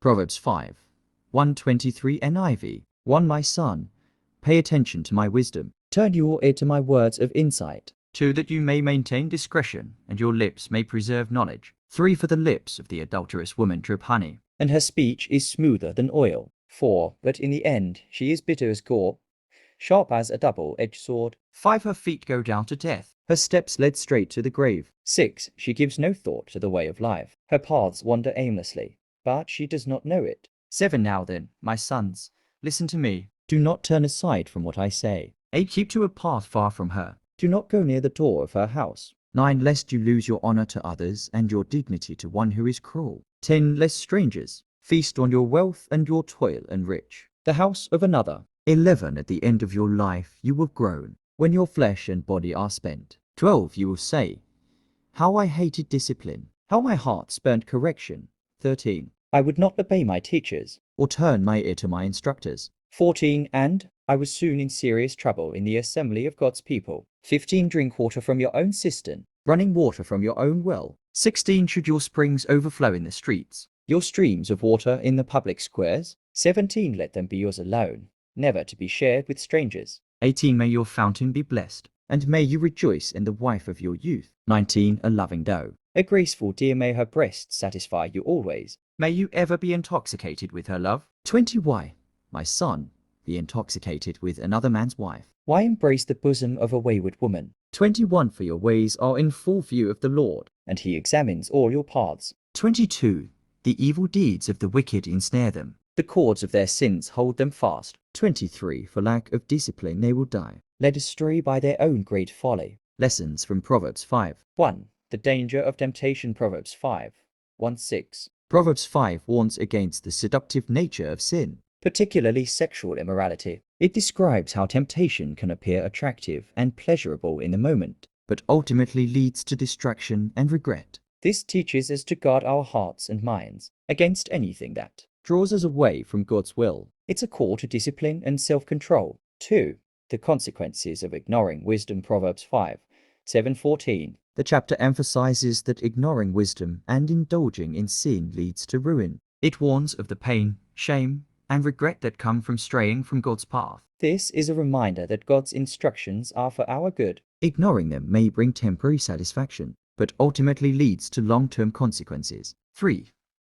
Proverbs 5, 123 NIV. 1 My son, pay attention to my wisdom. Turn your ear to my words of insight. 2 That you may maintain discretion, and your lips may preserve knowledge. 3 For the lips of the adulterous woman drip honey, and her speech is smoother than oil. 4 But in the end she is bitter as gall, sharp as a double-edged sword. 5 Her feet go down to death, her steps led straight to the grave. 6 She gives no thought to the way of life, her paths wander aimlessly, but she does not know it. 7 Now then, my sons, listen to me. Do not turn aside from what I say. 8 Keep to a path far from her. Do not go near the door of her house. 9 Lest you lose your honor to others and your dignity to one who is cruel. 10 Lest strangers feast on your wealth and your toil enrich the house of another. 11 At the end of your life you will groan, when your flesh and body are spent. 12 You will say, how I hated discipline, how my heart spurned correction. 13 I would not obey my teachers, or turn my ear to my instructors. 14 And I was soon in serious trouble in the assembly of God's people. 15 Drink water from your own cistern, running water from your own well. 16 Should your springs overflow in the streets, your streams of water in the public squares. 17 Let them be yours alone, never to be shared with strangers. 18 May your fountain be blessed, and may you rejoice in the wife of your youth. 19 A loving doe, a graceful deer, may her breast satisfy you always. May you ever be intoxicated with her love. 20 Why, my son, be intoxicated with another man's wife? Why embrace the bosom of a wayward woman? 21 For your ways are in full view of the Lord, and he examines all your paths. 22 The evil deeds of the wicked ensnare them, the cords of their sins hold them fast. 23 For lack of discipline they will die, led astray by their own great folly. Lessons from Proverbs 5. 1 The danger of temptation. Proverbs 5, 1-6. Proverbs 5 warns against the seductive nature of sin, particularly sexual immorality. It describes how temptation can appear attractive and pleasurable in the moment, but ultimately leads to distraction and regret. This teaches us to guard our hearts and minds against anything that draws us away from God's will. It's a call to discipline and self-control. 2 The consequences of ignoring wisdom. Proverbs 5, 7-14. The chapter emphasizes that ignoring wisdom and indulging in sin leads to ruin. It warns of the pain, shame, and regret that come from straying from God's path. This is a reminder that God's instructions are for our good. Ignoring them may bring temporary satisfaction, but ultimately leads to long-term consequences. 3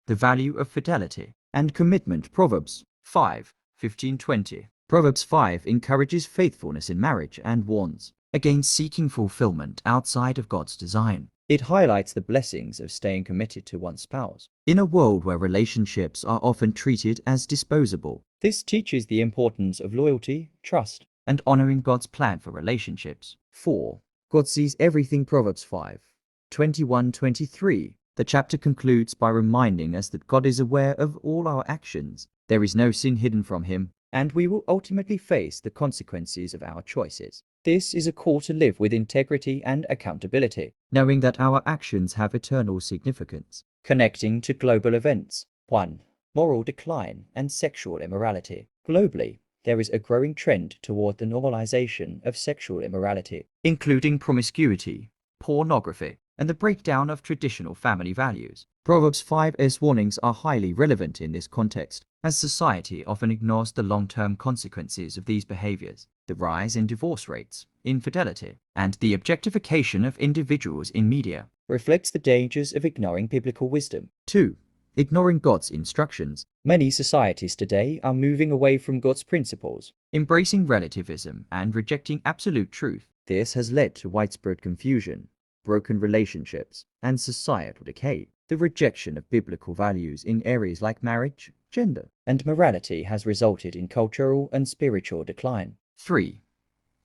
The value of fidelity and commitment. Proverbs 5, 15-20. Proverbs 5 encourages faithfulness in marriage and warns against seeking fulfillment outside of God's design. It highlights the blessings of staying committed to one's spouse. In a world where relationships are often treated as disposable, this teaches the importance of loyalty, trust, and honoring God's plan for relationships. 4 God sees everything. Proverbs 5, 21-23. The chapter concludes by reminding us that God is aware of all our actions. There is no sin hidden from him, and we will ultimately face the consequences of our choices. This is a call to live with integrity and accountability, knowing that our actions have eternal significance. Connecting to global events. 1 Moral decline and sexual immorality. Globally, there is a growing trend toward the normalization of sexual immorality, including promiscuity, pornography, and the breakdown of traditional family values. Proverbs 5's warnings are highly relevant in this context, as society often ignores the long-term consequences of these behaviors. The rise in divorce rates, infidelity, and the objectification of individuals in media reflects the dangers of ignoring biblical wisdom. 2 Ignoring God's instructions. Many societies today are moving away from God's principles, embracing relativism and rejecting absolute truth. This has led to widespread confusion, broken relationships, and societal decay. The rejection of biblical values in areas like marriage, gender, and morality has resulted in cultural and spiritual decline. 3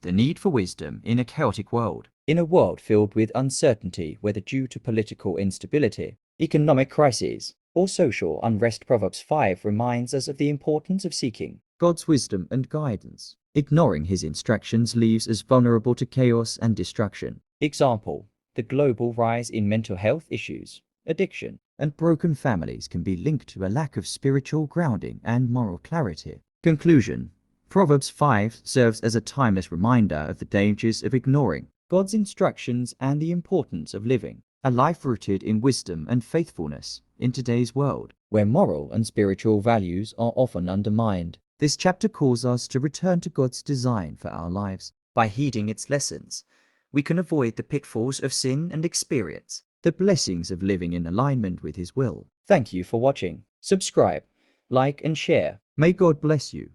The need for wisdom in a chaotic world. In a world filled with uncertainty, whether due to political instability, economic crises, or social unrest, Proverbs 5 reminds us of the importance of seeking God's wisdom and guidance. Ignoring his instructions leaves us vulnerable to chaos and destruction. Example: the global rise in mental health issues, addiction, and broken families can be linked to a lack of spiritual grounding and moral clarity. Conclusion: Proverbs 5 serves as a timeless reminder of the dangers of ignoring God's instructions and the importance of living a life rooted in wisdom and faithfulness in today's world, where moral and spiritual values are often undermined. This chapter calls us to return to God's design for our lives. By heeding its lessons, we can avoid the pitfalls of sin and experience the blessings of living in alignment with His will. Thank you for watching. Subscribe, like, and share. May God bless you.